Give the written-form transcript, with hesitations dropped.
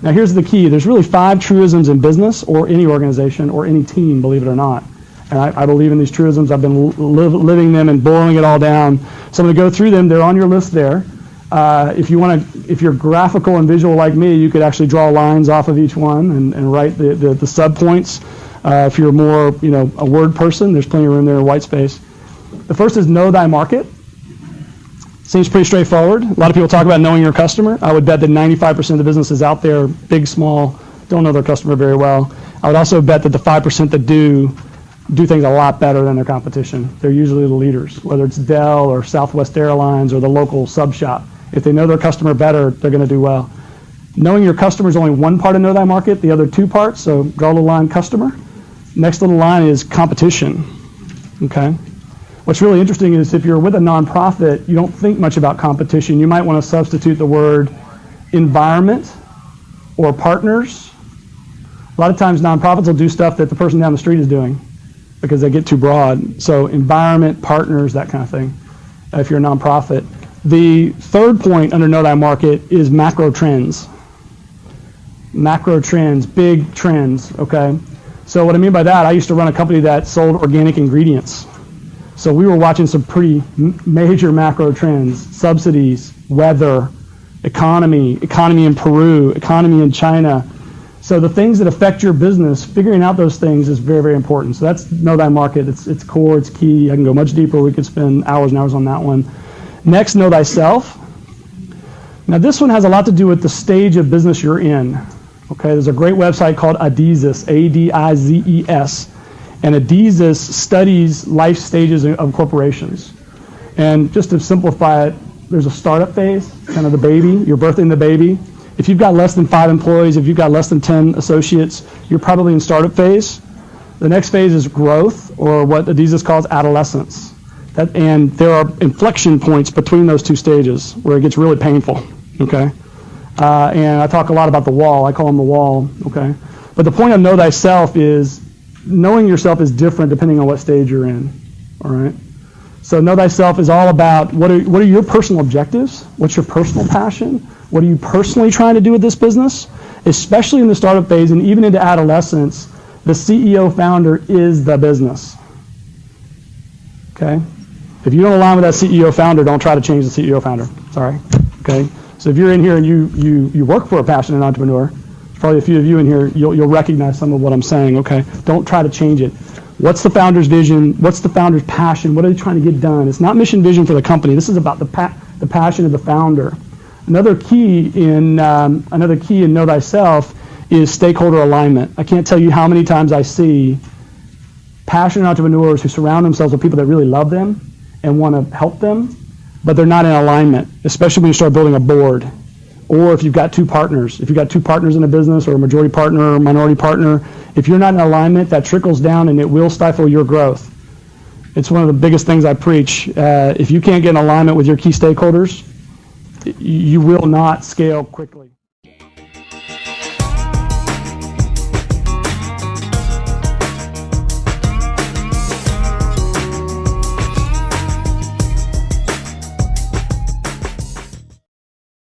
Now here's the key. There's really 5 truisms in business or any organization or any team, believe it or not. And I believe in these truisms. I've been living them and boiling it all down. So I'm going to go through them. They're on your list there. If you're graphical and visual like me, you could actually draw lines off of each one and write the sub-points. If you're more, a word person, there's plenty of room there in white space. The first is know thy market. Seems pretty straightforward. A lot of people talk about knowing your customer. I would bet that 95% of the businesses out there, big, small, don't know their customer very well. I would also bet that the 5% that do things a lot better than their competition. They're usually the leaders, whether it's Dell or Southwest Airlines or the local sub shop. If they know their customer better, they're going to do well. Knowing your customer is only one part of know thy market, the other 2 parts, so draw a little line customer. Next little line is competition, okay? What's really interesting is if you're with a nonprofit, you don't think much about competition. You might want to substitute the word environment or partners. A lot of times nonprofits will do stuff that the person down the street is doing because they get too broad. So environment, partners, that kind of thing, if you're a nonprofit. The third point under know thy market is macro trends. Macro trends, big trends, okay? So what I mean by that, I used to run a company that sold organic ingredients. So we were watching some pretty major macro trends: subsidies, weather, economy in Peru, economy in China. So the things that affect your business, figuring out those things is very, very important. So that's know thy market. It's core, it's key. I can go much deeper. We could spend hours and hours on that one. Next, know thyself. Now this one has a lot to do with the stage of business you're in. Okay, there's a great website called Adizes, A-D-I-Z-E-S. And Adizes studies life stages of corporations. And just to simplify it, there's a startup phase, kind of the baby. You're birthing the baby. If you've got less than 5 employees, if you've got less than 10 associates, you're probably in startup phase. The next phase is growth, or what Adizes calls adolescence. And there are inflection points between those 2 stages where it gets really painful, okay? And I talk a lot about the wall. I call them the wall, okay? But the point of know thyself is knowing yourself is different depending on what stage you're in, all right? So know thyself is all about what are your personal objectives? What's your personal passion? What are you personally trying to do with this business? Especially in the startup phase and even into adolescence, the CEO founder is the business, okay? If you don't align with that CEO founder, don't try to change the CEO founder, sorry, okay? So if you're in here and you work for a passionate entrepreneur, probably a few of you in here, you'll recognize some of what I'm saying, okay? Don't try to change it. What's the founder's vision? What's the founder's passion? What are they trying to get done? It's not mission vision for the company. This is about the passion of the founder. Another key in know thyself is stakeholder alignment. I can't tell you how many times I see passionate entrepreneurs who surround themselves with people that really love them and want to help them, but they're not in alignment, especially when you start building a board. Or if you've got 2 partners. If you've got 2 partners in a business, or a majority partner or a minority partner, if you're not in alignment, that trickles down and it will stifle your growth. It's one of the biggest things I preach. If you can't get in alignment with your key stakeholders, you will not scale quickly.